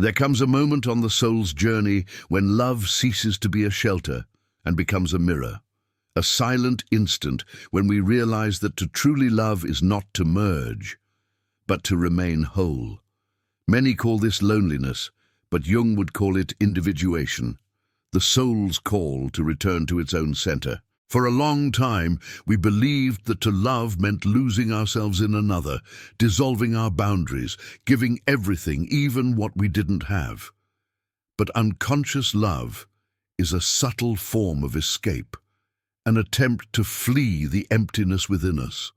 There comes a moment on the soul's journey when love ceases to be a shelter and becomes a mirror. A silent instant when we realize that to truly love is not to merge, but to remain whole. Many call this loneliness, but Jung would call it individuation, the soul's call to return to its own center. For a long time, we believed that to love meant losing ourselves in another, dissolving our boundaries, giving everything, even what we didn't have. But unconscious love is a subtle form of escape, an attempt to flee the emptiness within us.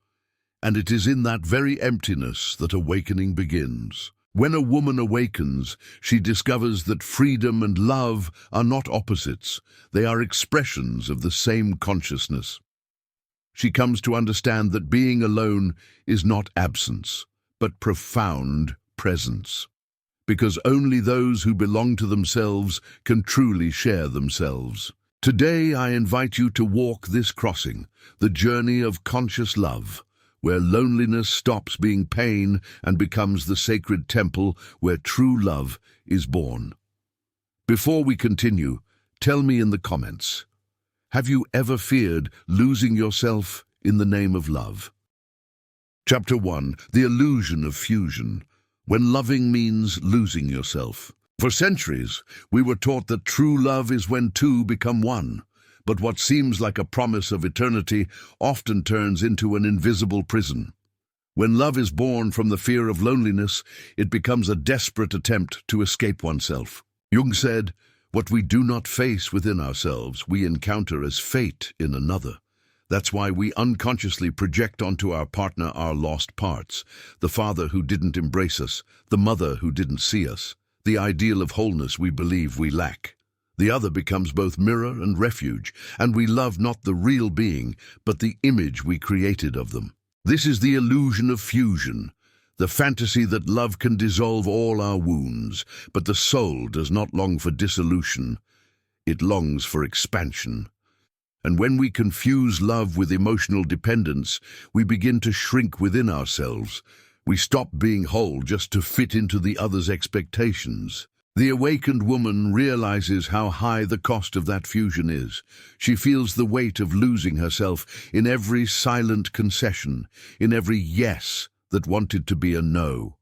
And it is in that very emptiness that awakening begins. When a woman awakens, she discovers that freedom and love are not opposites. They are expressions of the same consciousness. She comes to understand that being alone is not absence, but profound presence. Because only those who belong to themselves can truly share themselves. Today I invite you to walk this crossing, the journey of conscious love, where loneliness stops being pain and becomes the sacred temple where true love is born. Before we continue, tell me in the comments, have you ever feared losing yourself in the name of love? Chapter 1. The illusion of fusion. When loving means losing yourself. For centuries, we were taught that true love is when two become one. But what seems like a promise of eternity often turns into an invisible prison. When love is born from the fear of loneliness, it becomes a desperate attempt to escape oneself. Jung said, "What we do not face within ourselves, we encounter as fate in another." That's why we unconsciously project onto our partner our lost parts, the father who didn't embrace us, the mother who didn't see us, the ideal of wholeness we believe we lack. The other becomes both mirror and refuge, and we love not the real being, but the image we created of them. This is the illusion of fusion, the fantasy that love can dissolve all our wounds, but the soul does not long for dissolution. It longs for expansion. And when we confuse love with emotional dependence, we begin to shrink within ourselves. We stop being whole just to fit into the other's expectations. The awakened woman realizes how high the cost of that fusion is. She feels the weight of losing herself in every silent concession, in every yes that wanted to be a no.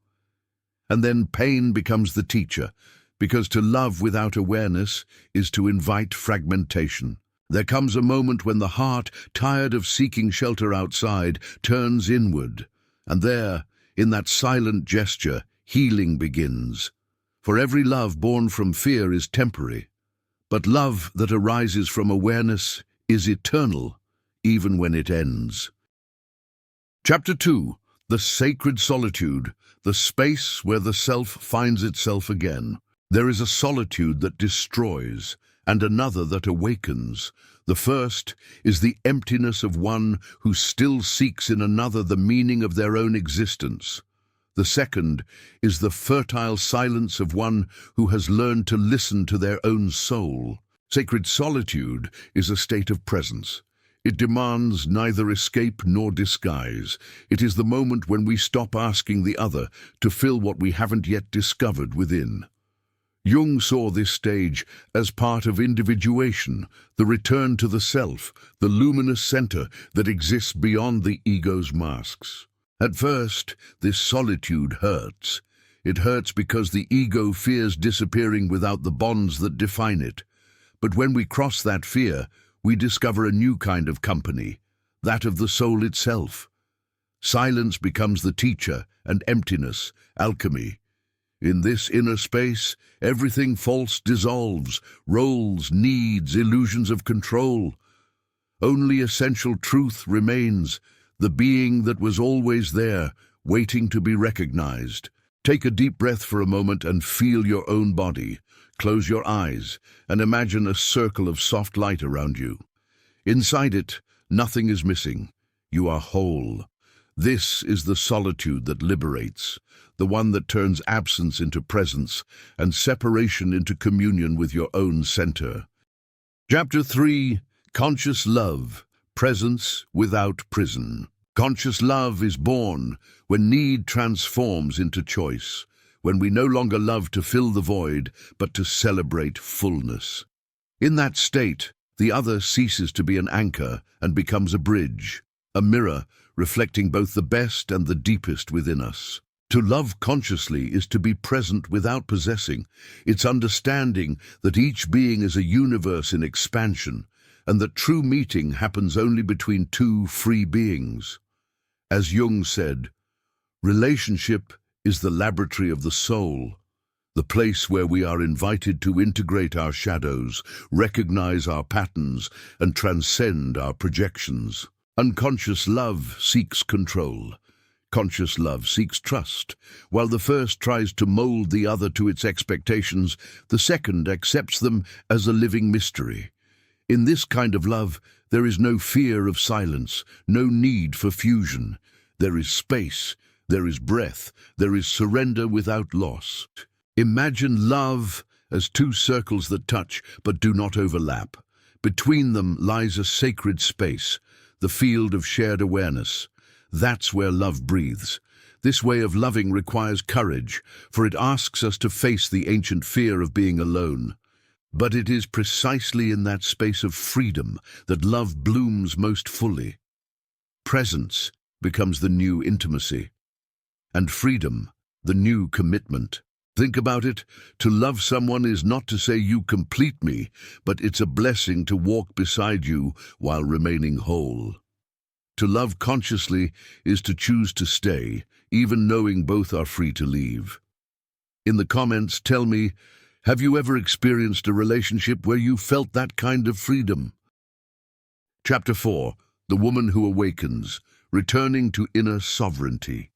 And then pain becomes the teacher, because to love without awareness is to invite fragmentation. There comes a moment when the heart, tired of seeking shelter outside, turns inward. And there, in that silent gesture, healing begins. For every love born from fear is temporary, but love that arises from awareness is eternal, even when it ends. Chapter 2. The sacred solitude, the space where the self finds itself again. There is a solitude that destroys, and another that awakens. The first is the emptiness of one who still seeks in another the meaning of their own existence. The second is the fertile silence of one who has learned to listen to their own soul. Sacred solitude is a state of presence. It demands neither escape nor disguise. It is the moment when we stop asking the other to fill what we haven't yet discovered within. Jung saw this stage as part of individuation, the return to the self, the luminous center that exists beyond the ego's masks. At first, this solitude hurts. It hurts because the ego fears disappearing without the bonds that define it. But when we cross that fear, we discover a new kind of company, that of the soul itself. Silence becomes the teacher, and emptiness, alchemy. In this inner space, everything false dissolves, roles, needs, illusions of control. Only essential truth remains, the being that was always there, waiting to be recognized. Take a deep breath for a moment and feel your own body. Close your eyes and imagine a circle of soft light around you. Inside it, nothing is missing. You are whole. This is the solitude that liberates, the one that turns absence into presence and separation into communion with your own center. Chapter 3. Conscious Love, Presence Without Prison. Conscious love is born when need transforms into choice, when we no longer love to fill the void, but to celebrate fullness. In that state, the other ceases to be an anchor and becomes a bridge, a mirror reflecting both the best and the deepest within us. To love consciously is to be present without possessing. It's understanding that each being is a universe in expansion, and that true meeting happens only between two free beings. As Jung said, relationship is the laboratory of the soul, the place where we are invited to integrate our shadows, recognize our patterns, and transcend our projections. Unconscious love seeks control. Conscious love seeks trust. While the first tries to mold the other to its expectations, the second accepts them as a living mystery. In this kind of love, there is no fear of silence, no need for fusion. There is space, there is breath, there is surrender without loss. Imagine love as two circles that touch but do not overlap. Between them lies a sacred space, the field of shared awareness. That's where love breathes. This way of loving requires courage, for it asks us to face the ancient fear of being alone. But it is precisely in that space of freedom that love blooms most fully. Presence becomes the new intimacy, and freedom, the new commitment. Think about it. To love someone is not to say you complete me, but it's a blessing to walk beside you while remaining whole. To love consciously is to choose to stay, even knowing both are free to leave. In the comments, tell me, have you ever experienced a relationship where you felt that kind of freedom? Chapter 4. The Woman Who Awakens, Returning to Inner Sovereignty.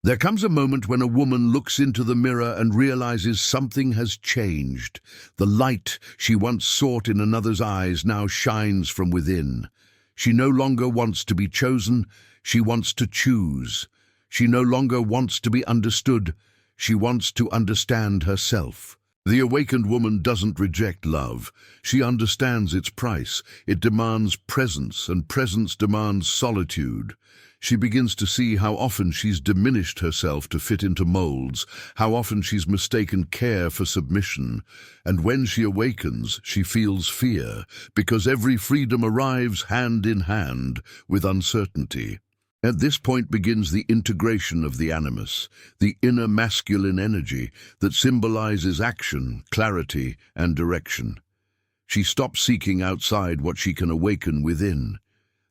There comes a moment when a woman looks into the mirror and realizes something has changed. The light she once sought in another's eyes now shines from within. She no longer wants to be chosen, she wants to choose. She no longer wants to be understood, she wants to understand herself. The awakened woman doesn't reject love. She understands its price. It demands presence, and presence demands solitude. She begins to see how often she's diminished herself to fit into molds, how often she's mistaken care for submission. And when she awakens, she feels fear, because every freedom arrives hand in hand with uncertainty. At this point begins the integration of the animus, the inner masculine energy that symbolizes action, clarity, and direction. She stops seeking outside what she can awaken within.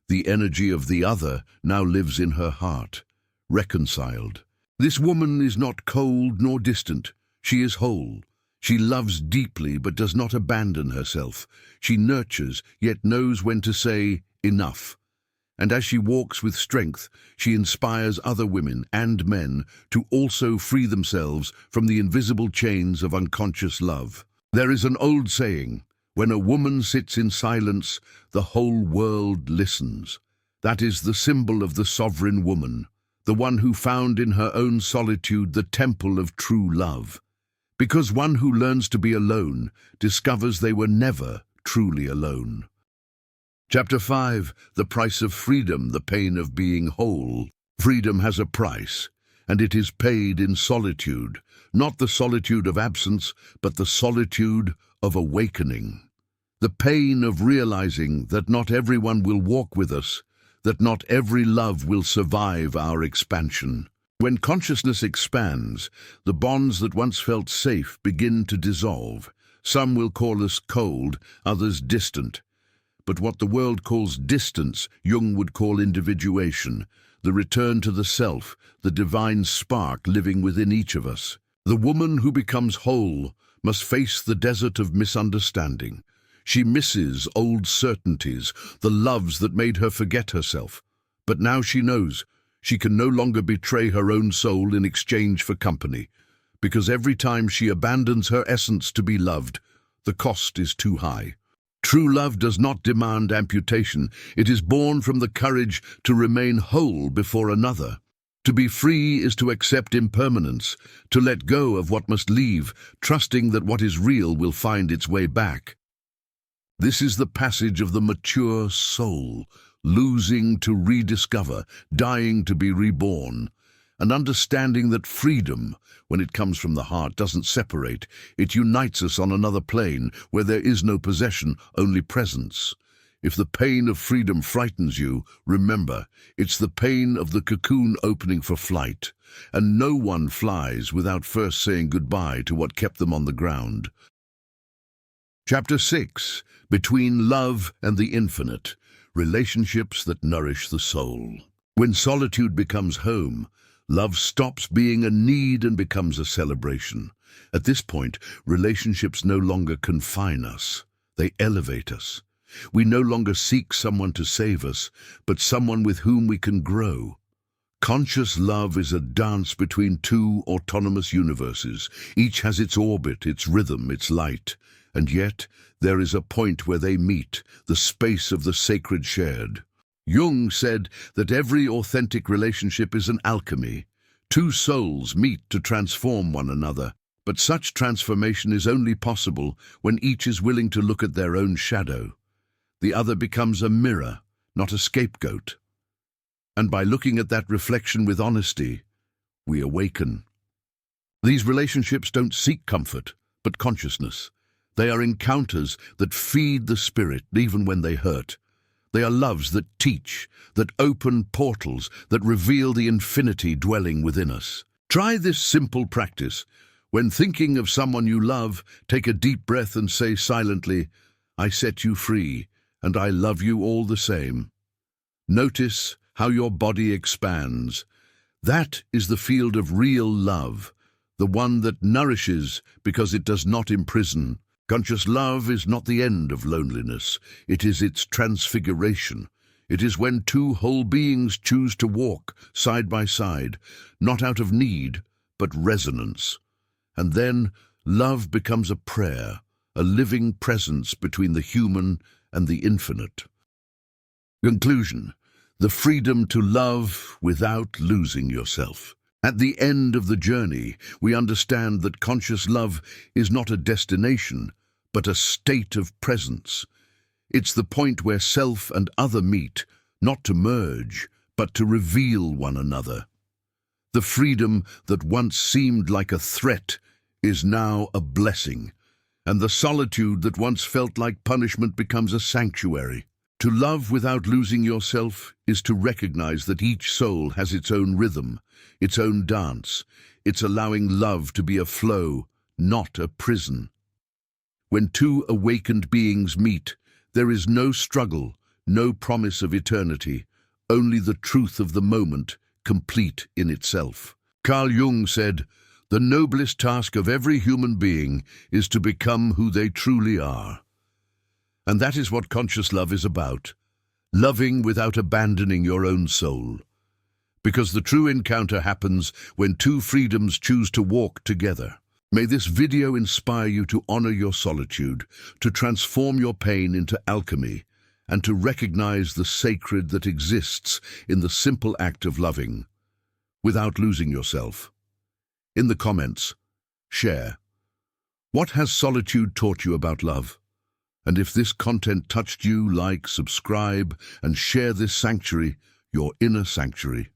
The energy of the other now lives in her heart, reconciled. This woman is not cold nor distant. She is whole. She loves deeply but does not abandon herself. She nurtures, yet knows when to say, enough. And as she walks with strength, she inspires other women and men to also free themselves from the invisible chains of unconscious love. There is an old saying, when a woman sits in silence, the whole world listens. That is the symbol of the sovereign woman, the one who found in her own solitude the temple of true love. Because one who learns to be alone discovers they were never truly alone. Chapter 5. The Price of Freedom, the Pain of Being Whole. Freedom has a price, and it is paid in solitude, not the solitude of absence, but the solitude of awakening. The pain of realizing that not everyone will walk with us, that not every love will survive our expansion. When consciousness expands, the bonds that once felt safe begin to dissolve. Some will call us cold, others distant. But what the world calls distance, Jung would call individuation, the return to the self, the divine spark living within each of us. The woman who becomes whole must face the desert of misunderstanding. She misses old certainties, the loves that made her forget herself. But now she knows she can no longer betray her own soul in exchange for company, because every time she abandons her essence to be loved, the cost is too high. True love does not demand amputation. It is born from the courage to remain whole before another. To be free is to accept impermanence, to let go of what must leave, trusting that what is real will find its way back. This is the passage of the mature soul, losing to rediscover, dying to be reborn. An understanding that freedom, when it comes from the heart, doesn't separate. It unites us on another plane where there is no possession, only presence. If the pain of freedom frightens you, remember, it's the pain of the cocoon opening for flight. And no one flies without first saying goodbye to what kept them on the ground. Chapter 6. Between Love and the Infinite. Relationships that nourish the soul. When solitude becomes home, love stops being a need and becomes a celebration. At this point, relationships no longer confine us. They elevate us. We no longer seek someone to save us, but someone with whom we can grow. Conscious love is a dance between two autonomous universes. Each has its orbit, its rhythm, its light. And yet, there is a point where they meet, the space of the sacred shared. Jung said that every authentic relationship is an alchemy. Two souls meet to transform one another, but such transformation is only possible when each is willing to look at their own shadow. The other becomes a mirror, not a scapegoat. And by looking at that reflection with honesty, we awaken. These relationships don't seek comfort, but consciousness. They are encounters that feed the spirit even when they hurt. They are loves that teach, that open portals, that reveal the infinity dwelling within us. Try this simple practice. When thinking of someone you love, take a deep breath and say silently, "I set you free, and I love you all the same." Notice how your body expands. That is the field of real love, the one that nourishes because it does not imprison. Conscious love is not the end of loneliness. It is its transfiguration. It is when two whole beings choose to walk side by side, not out of need, but resonance. And then love becomes a prayer, a living presence between the human and the infinite. Conclusion: the freedom to love without losing yourself. At the end of the journey, we understand that conscious love is not a destination, but a state of presence. It's the point where self and other meet, not to merge, but to reveal one another. The freedom that once seemed like a threat is now a blessing, and the solitude that once felt like punishment becomes a sanctuary. To love without losing yourself is to recognize that each soul has its own rhythm, its own dance. It's allowing love to be a flow, not a prison. When two awakened beings meet, there is no struggle, no promise of eternity, only the truth of the moment, complete in itself. Carl Jung said, "The noblest task of every human being is to become who they truly are." And that is what conscious love is about, loving without abandoning your own soul. Because the true encounter happens when two freedoms choose to walk together. May this video inspire you to honor your solitude, to transform your pain into alchemy, and to recognize the sacred that exists in the simple act of loving, without losing yourself. In the comments, share. What has solitude taught you about love? And if this content touched you, like, subscribe, and share this sanctuary, your inner sanctuary.